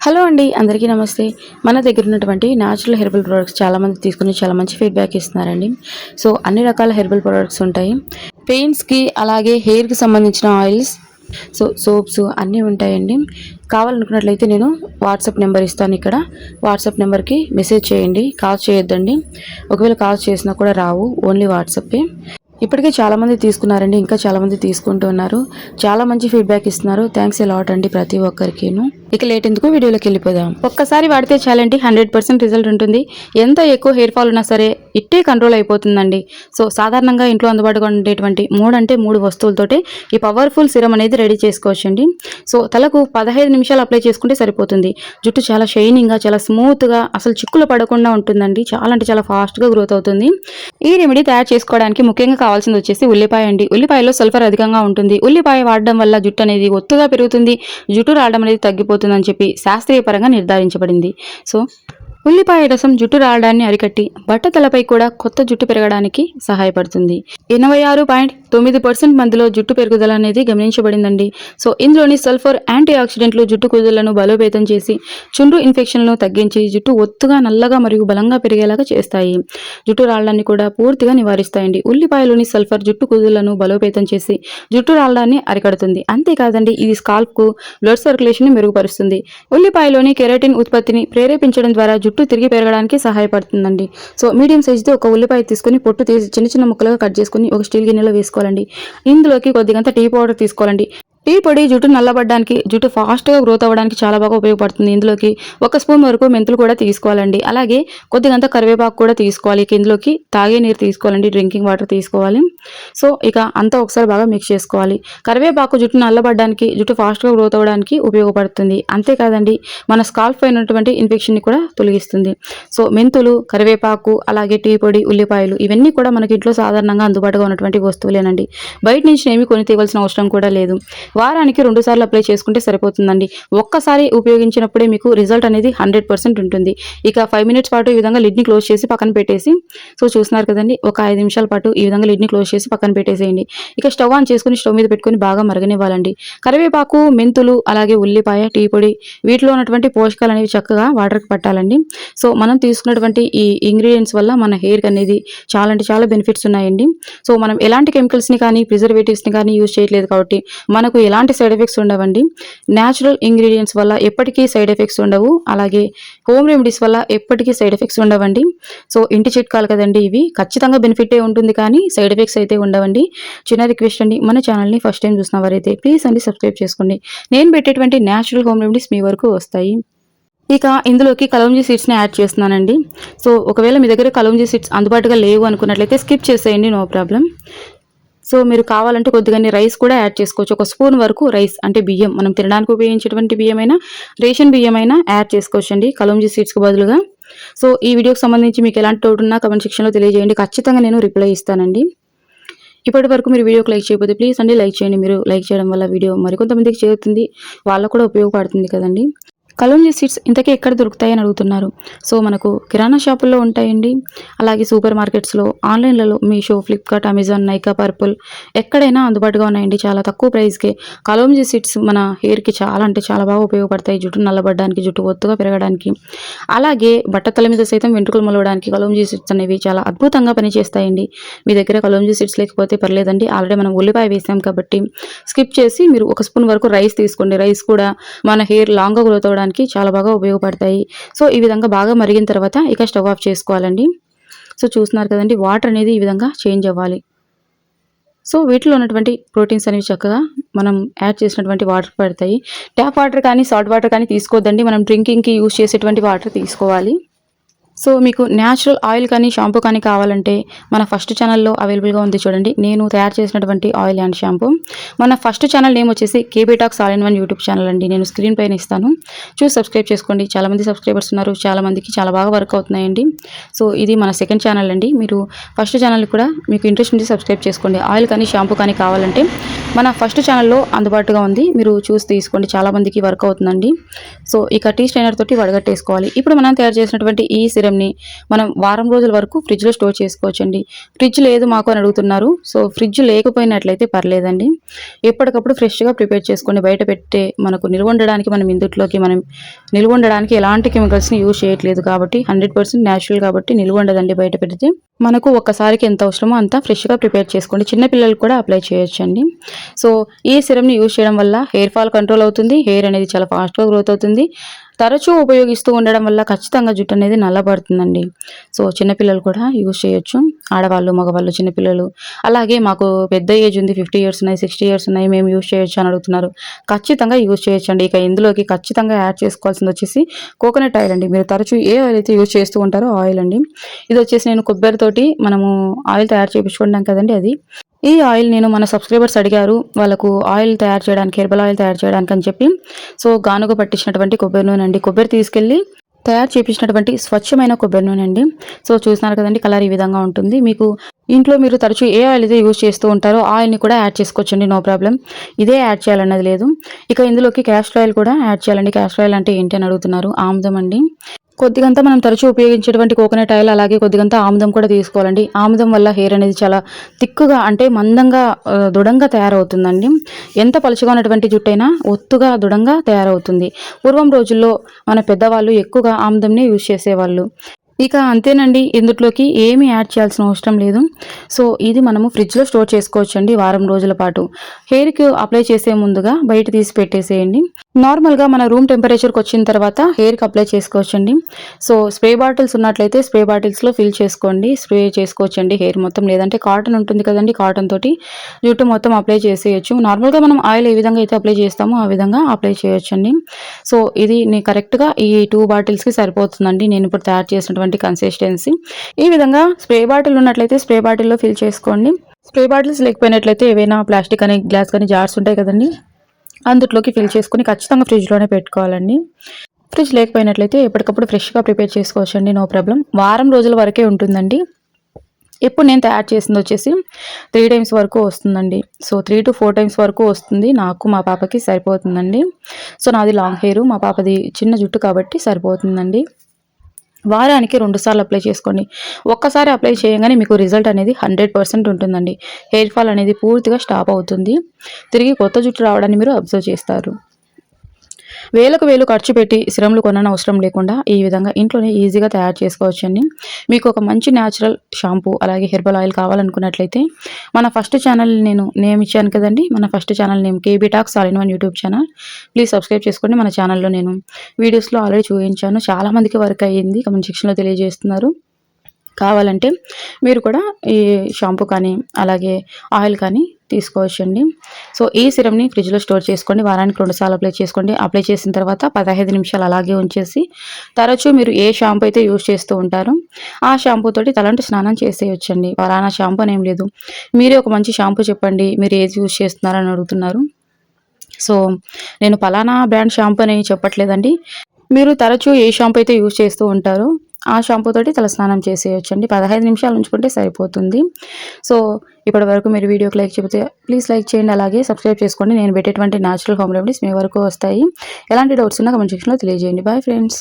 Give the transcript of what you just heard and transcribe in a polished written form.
Hello అండి, అందరికీ నమస్తే. మన దగ్గర ఉన్నటువంటి న్యాచురల్ హెర్బల్ ప్రొడక్ట్స్ చాలామంది తీసుకుని చాలా మంచి ఫీడ్బ్యాక్ ఇస్తున్నారండి. సో అన్ని రకాల హెర్బల్ ప్రొడక్ట్స్ ఉంటాయి. పెయిన్స్కి అలాగే హెయిర్కి సంబంధించిన ఆయిల్స్, సోప్స్ అన్నీ ఉంటాయండి. కావాలనుకున్నట్లయితే నేను వాట్సాప్ నెంబర్ ఇస్తాను. ఇక్కడ వాట్సాప్ నెంబర్కి మెసేజ్ చేయండి, కాల్ చేయొద్దండి. ఒకవేళ కాల్ చేసినా కూడా రావు, ఓన్లీ వాట్సాపే. ఇప్పటికే చాలామంది తీసుకున్నారండి, ఇంకా చాలామంది తీసుకుంటూ ఉన్నారు. చాలా మంచి ఫీడ్బ్యాక్ ఇస్తున్నారు. థ్యాంక్స్ ఎ లాట్ అండి ప్రతి ఒక్కరికిను. ఇక లేట్ ఎందుకు, వీడియోలోకి వెళ్ళిపోదాం. ఒక్కసారి వాడితే చాలండి, 100% రిజల్ట్ ఉంటుంది. ఎంత ఎక్కువ హెయిర్ ఫాల్ ఉన్నా సరే ఇట్టే కంట్రోల్ అయిపోతుందండి. సో సాధారణంగా ఇంట్లో అందుబాటుగా ఉండేటువంటి 3 వస్తువులతోటి ఈ పవర్ఫుల్ సిరం అనేది రెడీ చేసుకోవచ్చండి. సో తలకు 15 నిమిషాలు అప్లై చేసుకుంటే సరిపోతుంది. జుట్టు చాలా షైనింగ్గా, చాలా స్మూత్గా, అసలు చిక్కులు పడకుండా ఉంటుందండి. చాలా అంటే చాలా ఫాస్ట్గా గ్రోత్ అవుతుంది. ఈ రెమెడీ తయారు చేసుకోవడానికి ముఖ్యంగా కావాల్సింది వచ్చేసి ఉల్లిపాయ అండి. ఉల్లిపాయలో సల్ఫర్ అధికంగా ఉంటుంది. ఉల్లిపాయ వాడడం వల్ల జుట్టు అనేది ఒత్తుగా పెరుగుతుంది, జుట్టు రావడం అనేది తగ్గిపోతుందని చెప్పి శాస్త్రీయ పరంగా నిర్ధారించబడింది. సో ఉల్లిపాయ రసం జుట్టు రావడాన్ని అరికట్టి బట్టతలపై కూడా కొత్త జుట్టు పెరగడానికి సహాయపడుతుంది. 86.9% మందిలో జుట్టు పెరుగుదల అనేది గమనించబడిందండి. సో ఇందులోని సల్ఫర్ యాంటీ ఆక్సిడెంట్లు జుట్టు కుదుళ్లను బలోపేతం చేసి చుండ్రు ఇన్ఫెక్షన్లను తగ్గించి జుట్టు ఒత్తుగా, నల్లగా మరియు బలంగా పెరిగేలాగా చేస్తాయి. జుట్టు రాళ్ళని కూడా పూర్తిగా నివారిస్తాయండి. ఉల్లిపాయలోని సల్ఫర్ జుట్టు కుదుళ్లను బలోపేతం చేసి జుట్టు రాళ్ళని అరికడుతుంది. అంతేకాదండి, ఇది స్కాల్ప్కు బ్లడ్ సర్క్యులేషన్ మెరుగుపరుస్తుంది. ఉల్లిపాయలోని కెరటిన్ ఉత్పత్తిని ప్రేరేపించడం ద్వారా జుట్టు తిరిగి పెరగడానికి సహాయపడుతుందండి. సో మీడియం సైజుతో ఒక ఉల్లిపాయ తీసుకుని పొట్టు తీసి చిన్న చిన్న ముక్కలుగా కట్ చేసుకుని ఒక స్టీల్ గిన్నెలో వేసుకోవాలండి. ఇందులోకి కొద్దిగంత టీ పౌడర్ తీసుకోవాలండి. టీ పొడి జుట్టు నల్లబడడానికి, జుట్టు ఫాస్ట్గా గ్రోత్ అవ్వడానికి చాలా బాగా ఉపయోగపడుతుంది. ఇందులోకి 1 స్పూన్ వరకు మెంతులు కూడా తీసుకోవాలండి. అలాగే కొద్దిగంత కరివేపాకు కూడా తీసుకోవాలి. ఇందులోకి తాగే నీరు తీసుకోవాలండి, డ్రింకింగ్ వాటర్ తీసుకోవాలి. సో ఇక అంతా ఒకసారి బాగా మిక్స్ చేసుకోవాలి. కరివేపాకు జుట్టు నల్లబడడానికి, జుట్టు ఫాస్ట్గా గ్రోత్ అవ్వడానికి ఉపయోగపడుతుంది. అంతేకాదండి, మన స్కాల్ప్ పైన ఉన్నటువంటి ఇన్ఫెక్షన్ని కూడా తొలగిస్తుంది. సో మెంతులు, కరివేపాకు, అలాగే టీ పొడి, ఉల్లిపాయలు ఇవన్నీ కూడా మనకి ఇంట్లో సాధారణంగా అందుబాటుగా ఉన్నటువంటి వస్తువులేనండి. బయట నుంచి ఏమీ కొని తేవాల్సిన అవసరం కూడా లేదు. వారానికి 2 సార్లు అప్లై చేసుకుంటే సరిపోతుందండి. ఒక్కసారి ఉపయోగించినప్పుడే మీకు రిజల్ట్ అనేది 100% ఉంటుంది. ఇక 5 మినిట్స్ పాటు ఈ విధంగా లిడ్ని క్లోజ్ చేసి పక్కన పెట్టేసి, సో చూస్తున్నారు కదండి, ఒక 5 నిమిషాల పాటు ఈ విధంగా లిడ్ని క్లోజ్ చేసి పక్కన పెట్టేసేయండి. ఇక స్టవ్ ఆన్ చేసుకుని స్టవ్ మీద పెట్టుకుని బాగా మరగనివ్వాలండి. కరివేపాకు, మెంతులు, అలాగే ఉల్లిపాయ, టీ పొడి వీటిలో ఉన్నటువంటి పోషకాలు అనేవి చక్కగా వాటర్కి పట్టాలండి. సో మనం తీసుకున్నటువంటి ఈ ఇంగ్రీడియంట్స్ వల్ల మన హెయిర్కి అనేది చాలా అంటే చాలా బెనిఫిట్స్ ఉన్నాయండి. సో మనం ఎలాంటి కెమికల్స్ని కానీ ప్రిజర్వేటివ్స్ని కానీ యూజ్ చేయట్లేదు కాబట్టి మనకు ఎలాంటి సైడ్ ఎఫెక్ట్స్ ఉండవండి. న్యాచురల్ ఇంగ్రీడియంట్స్ వల్ల ఎప్పటికీ సైడ్ ఎఫెక్ట్స్ ఉండవు. అలాగే హోమ్ రెమెడీస్ వల్ల ఎప్పటికీ సైడ్ ఎఫెక్ట్స్ ఉండవండి. సో ఇంటి చిట్కాలు కదండి, ఇవి ఖచ్చితంగా బెనిఫిటే ఉంటుంది కానీ సైడ్ ఎఫెక్ట్స్ అయితే ఉండవండి. చిన్న రిక్వెస్ట్ అండి, మన ఛానల్ని ఫస్ట్ టైం చూసిన వారైతే ప్లీజ్ అండి సబ్స్క్రైబ్ చేసుకోండి. నేను పెట్టేటువంటి న్యాచురల్ హోమ్ రెమెడీస్ మీ వరకు వస్తాయి. ఇక ఇందులోకి కలౌంజీ సీడ్స్ని యాడ్ చేస్తున్నానండి. సో ఒకవేళ మీ దగ్గర కలౌంజీ సీడ్స్ అందుబాటుగా లేవు అనుకున్నట్లయితే స్కిప్ చేసేయండి, నో ప్రాబ్లం. సో మీరు కావాలంటే కొద్దిగానే రైస్ కూడా యాడ్ చేసుకోవచ్చు. 1 స్పూన్ వరకు రైస్ అంటే బియ్యం, మనం తినడానికి ఉపయోగించేటువంటి బియ్యమైనా, రేషన్ బియ్యమైనా యాడ్ చేసుకోవచ్చండి కలౌంజీ సీడ్స్కి బదులుగా. సో ఈ వీడియోకి సంబంధించి మీకు ఎలాంటి డౌట్ ఉన్నా కమెంట్ సెక్షన్లో తెలియజేయండి, ఖచ్చితంగా నేను రిప్లై ఇస్తానండి. ఇప్పటి వరకు మీరు వీడియోకి లైక్ చేయకపోతే ప్లీజ్ అండి లైక్ చేయండి. మీరు లైక్ చేయడం వల్ల వీడియో మరికొంతమందికి చేరుతుంది, వాళ్ళకు కూడా ఉపయోగపడుతుంది కదండి. కలౌంజీ సీడ్స్ ఇంతకీ ఎక్కడ దొరుకుతాయని అడుగుతున్నారు. సో మనకు కిరాణా షాపుల్లో ఉంటాయండి, అలాగే సూపర్ మార్కెట్స్లో, ఆన్లైన్లలో మీషో, ఫ్లిప్కార్ట్, అమెజాన్, నైకా, పర్పుల్ ఎక్కడైనా అందుబాటుగా ఉన్నాయండి. చాలా తక్కువ ప్రైస్కే కలౌంజీ సీడ్స్ మన హెయిర్కి చాలా అంటే చాలా బాగా ఉపయోగపడతాయి. జుట్టు నల్లబడడానికి, జుట్టు ఒత్తుగా పెరగడానికి, అలాగే బట్టతల మీద సైతం వెంట్రుకలు మొలవడానికి కలౌంజీ సీడ్స్ అనేవి చాలా అద్భుతంగా పనిచేస్తాయండి. మీ దగ్గర కలౌంజీ సీడ్స్ లేకపోతే పర్లేదండి, ఆల్రెడీ మనం ఉల్లిపాయ వేసాం కాబట్టి స్కిప్ చేసి మీరు 1 స్పూన్ వరకు రైస్ తీసుకోండి. రైస్ కూడా మన హెయిర్ లాంగ్గా గ్రోత్ అవ్వడానికి చాలా బాగా ఉపయోగపడతాయి. సో ఈ విధంగా బాగా మరిగిన తర్వాత ఇక స్టవ్ ఆఫ్ చేసుకోవాలండి. సో చూస్తున్నారు కదండి, వాటర్ అనేది ఈ విధంగా చేంజ్ అవ్వాలి. సో వీటిలో ఉన్నటువంటి ప్రోటీన్స్ అనేవి చక్కగా మనం యాడ్ చేసినటువంటి వాటర్ పడతాయి. ట్యాప్ వాటర్ కానీ సాల్ట్ వాటర్ కానీ తీసుకోవద్దండి, మనం డ్రింకింగ్కి యూజ్ చేసేటువంటి వాటర్ తీసుకోవాలి. సో మీకు న్యాచురల్ ఆయిల్ కానీ షాంపూ కానీ కావాలంటే మన ఫస్ట్ ఛానల్లో అవైలబుల్గా ఉంది చూడండి, నేను తయారు చేసినటువంటి ఆయిల్ అండ్ షాంపూ. మన ఫస్ట్ ఛానల్ నేమ్ వచ్చేసి KB talks all in one YouTube channel అండి. నేను స్క్రీన్ పైన ఇస్తాను, చూసి సబ్స్క్రైబ్ చేసుకోండి. చాలామంది సబ్స్క్రైబర్స్ ఉన్నారు, చాలామందికి చాలా బాగా వర్క్ అవుతున్నాయండి. సో ఇది మన సెకండ్ ఛానల్ అండి. మీరు ఫస్ట్ ఛానల్ కూడా మీకు ఇంట్రెస్ట్ ఉంటే సబ్స్క్రైబ్ చేసుకోండి. ఆయిల్ కానీ షాంపూ కానీ కావాలంటే మన ఫస్ట్ ఛానల్లో అందుబాటుగా ఉంది, మీరు చూసి తీసుకోండి, చాలామందికి వర్క్ అవుతుందండి. సో ఇక టీ స్ట్రైనర్ తోటి వడగట్టేసుకోవాలి. ఇప్పుడు మనం తయారు చేసినటువంటి ఈ సిరం సిరమ్ని మనం వారం రోజుల వరకు ఫ్రిడ్జ్లో స్టోర్ చేసుకోవచ్చండి. ఫ్రిడ్జ్ లేదు మాకు అని అడుగుతున్నారు. సో ఫ్రిడ్జ్ లేకపోయినట్లయితే పర్లేదండి, ఎప్పటికప్పుడు ఫ్రెష్గా ప్రిపేర్ చేసుకోండి. బయట పెట్టే మనకు నిల్వ ఉండడానికి మనం ఇందుట్లోకి మనం నిల్వ ఉండడానికి ఎలాంటి కెమికల్స్ని యూజ్ చేయట్లేదు కాబట్టి 100% న్యాచురల్ కాబట్టి నిల్వ ఉండదండి. బయట పెడితే మనకు ఒక్కసారికి ఎంత అవసరమో అంత ఫ్రెష్గా ప్రిపేర్ చేసుకోండి. చిన్నపిల్లలకు కూడా అప్లై చేయొచ్చండి. సో ఈ సిరమ్ని యూజ్ చేయడం వల్ల హెయిర్ ఫాల్ కంట్రోల్ అవుతుంది. హెయిర్ అనేది చాలా ఫాస్ట్గా గ్రోత్ అవుతుంది. తరచూ ఉపయోగిస్తూ ఉండడం వల్ల ఖచ్చితంగా జుట్టు అనేది నల్లబడుతుందండి. సో చిన్నపిల్లలు కూడా యూజ్ చేయొచ్చు. ఆడవాళ్ళు, మగవాళ్ళు, చిన్నపిల్లలు, అలాగే మాకు పెద్ద ఏజ్ ఉంది, 50 ఇయర్స్ ఉన్నాయి, 60 ఇయర్స్ ఉన్నాయి, మేము యూజ్ చేయొచ్చు అని అడుగుతున్నారు. ఖచ్చితంగా యూజ్ చేయొచ్చండి. ఇక ఇందులోకి ఖచ్చితంగా యాడ్ చేసుకోవాల్సింది వచ్చేసి కోకోనట్ ఆయిల్ అండి. మీరు తరచూ ఏ ఆయిల్ అయితే యూజ్ చేస్తూ ఉంటారో ఆయిల్ అండి. ఇది వచ్చేసి నేను కొబ్బరితోటి మనము ఆయిల్ తయారు చేయించుకుంటాం కదండి, అది. ఈ ఆయిల్ నేను మన సబ్స్క్రైబర్స్ అడిగారు, వాళ్ళకు ఆయిల్ తయారు చేయడానికి, హెర్బల్ ఆయిల్ తయారు చేయడానికి అని చెప్పి. సో గానుగ పట్టించినటువంటి కొబ్బరి నూనె అండి. కొబ్బరి తీసుకెళ్ళి తయారు చేయించినటువంటి స్వచ్ఛమైన కొబ్బరి నూనె అండి. సో చూస్తున్నారు కదండి, కలర్ ఈ విధంగా ఉంటుంది. మీకు ఇంట్లో మీరు తరచూ ఏ ఆయిల్ అయితే యూజ్ చేస్తూ ఉంటారో ఆయిల్ని కూడా యాడ్ చేసుకోవచ్చండి, నో ప్రాబ్లం. ఇదే యాడ్ చేయాలన్నది లేదు. ఇక ఇందులోకి క్యాస్టర్ ఆయిల్ కూడా యాడ్ చేయాలండి. క్యాస్టర్ ఆయిల్ అంటే ఏంటి అని అడుగుతున్నారు. ఆముదం అండి. కొద్దిగంతా మనం తరచూ ఉపయోగించేటువంటి కోకోనట్ ఆయిల్, అలాగే కొద్దిగంతా ఆముదం కూడా తీసుకోవాలండి. ఆముదం వల్ల హెయిర్ అనేది చాలా తిక్కుగా అంటే మందంగా దృఢంగా తయారవుతుందండి. ఎంత పలుచగా ఉన్నటువంటి జుట్టైనా ఒత్తుగా దృఢంగా తయారవుతుంది. పూర్వం రోజుల్లో మన పెద్దవాళ్ళు ఎక్కువగా ఆముదంని యూజ్ చేసేవాళ్ళు. ఇక అంతేనండి, ఇందులోకి ఏమీ యాడ్ చేయాల్సిన అవసరం లేదు. సో ఇది మనము ఫ్రిడ్జ్లో స్టోర్ చేసుకోవచ్చండి వారం రోజుల పాటు. హెయిర్కి అప్లై చేసే ముందుగా బయట తీసి పెట్టేసేయండి. నార్మల్గా మన రూమ్ టెంపరేచర్కి వచ్చిన తర్వాత హెయిర్కి అప్లై చేసుకోవచ్చండి. సో స్ప్రే బాటిల్స్ ఉన్నట్లయితే స్ప్రే బాటిల్స్లో ఫిల్ చేసుకోండి, స్ప్రే చేసుకోవచ్చండి హెయిర్ మొత్తం. లేదంటే కాటన్ ఉంటుంది కదండి, కాటన్ తోటి జుట్టు మొత్తం అప్లై చేసేయచ్చు. నార్మల్గా మనం ఆయిల్ ఏ విధంగా అయితే అప్లై చేస్తామో ఆ విధంగా అప్లై చేయొచ్చండి. సో ఇది కరెక్ట్గా ఈ 2 బాటిల్స్కి సరిపోతుందండి, నేను ఇప్పుడు తయారు చేసినటువంటి కన్సిస్టెన్సీ. ఈ విధంగా స్ప్రే బాటిల్ ఉన్నట్లయితే స్ప్రే బాటిల్లో ఫిల్ చేసుకోండి. స్ప్రే బాటిల్స్ లేకపోయినట్లయితే ఏవైనా ప్లాస్టిక్ కానీ గ్లాస్ కానీ జార్స్ ఉంటాయి కదండి, అందులోకి ఫిల్ చేసుకుని ఖచ్చితంగా ఫ్రిడ్జ్లోనే పెట్టుకోవాలండి. ఫ్రిడ్జ్ లేకపోయినట్లయితే ఎప్పటికప్పుడు ఫ్రెష్గా ప్రిపేర్ చేసుకోవచ్చండి, నో ప్రాబ్లం. వారం రోజుల వరకే ఉంటుందండి. ఇప్పుడు నేను తయారు చేసింది వచ్చేసి 3 టైమ్స్ వరకు వస్తుందండి. సో 3 to 4 టైమ్స్ వరకు వస్తుంది. నాకు మా పాపకి సరిపోతుందండి. సో నాది లాంగ్ హెయిర్, మా పాపది చిన్న జుట్టు కాబట్టి సరిపోతుందండి. వారానికి 2 సార్లు అప్లై చేసుకోండి. ఒక్కసారి అప్లై చేయగానే మీకు రిజల్ట్ అనేది 100% ఉంటుందండి. హెయిర్ ఫాల్ అనేది పూర్తిగా స్టాప్ అవుతుంది. తిరిగి కొత్త జుట్టు రావడాన్ని మీరు అబ్జర్వ్ చేస్తారు. వేలకు వేలు ఖర్చు పెట్టి సిరమ్లు కొనని అవసరం లేకుండా ఈ విధంగా ఇంట్లోనే ఈజీగా తయారు చేసుకోవచ్చండి. మీకు ఒక మంచి న్యాచురల్ షాంపూ అలాగే హెర్బల్ ఆయిల్ కావాలనుకున్నట్లయితే మన ఫస్ట్ ఛానల్ నేను నేమ్ ఇచ్చాను కదండి, మన first channel name KB Talks All in One YouTube channel. Please subscribe చేసుకోండి. మన ఛానల్లో నేను వీడియోస్లో ఆల్రెడీ చూపించాను, చాలామందికి వర్క్ అయ్యింది, కమెంట్ సెక్షన్లో తెలియజేస్తున్నారు. కావాలంటే మీరు కూడా ఈ షాంపూ కానీ అలాగే ఆయిల్ కానీ తీసుకోవచ్చండి. సో ఈ సిరమ్ని ఫ్రిడ్జ్లో స్టోర్ చేసుకోండి. వారానికి 2 సార్లు అప్లై చేసుకోండి. అప్లై చేసిన తర్వాత 15 నిమిషాలు అలాగే ఉంచేసి తరచూ మీరు ఏ షాంపూ అయితే యూజ్ చేస్తూ ఉంటారో ఆ షాంపూ తోటి తలంటు స్నానం చేసేయచ్చండి. ఫలానా షాంపూ అని ఏం లేదు, మీరే ఒక మంచి షాంపూ చెప్పండి, మీరు ఏది యూజ్ చేస్తున్నారని అడుగుతున్నారు. సో నేను ఫలానా బ్రాండ్ షాంపూ అని చెప్పట్లేదండి, మీరు తరచూ ఏ షాంపూ అయితే యూజ్ చేస్తూ ఉంటారో ఆ షాంపూ తోటి తలస్నానం చేసేయచ్చండి. 15 నిమిషాలు ఉంచుకుంటే సరిపోతుంది. సో ఇప్పటి వరకు మీరు వీడియోకి లైక్ చెబితే ప్లీజ్ లైక్ చేయండి, అలాగే సబ్స్క్రైబ్ చేసుకోండి. నేను పెట్టేటువంటి న్యాచురల్ హోమ్ రెమెడీస్ మీ వరకు వస్తాయి. ఎలాంటి డౌట్స్ ఉన్నా కమెంట్ సెక్షన్లో తెలియజేయండి. Bye friends.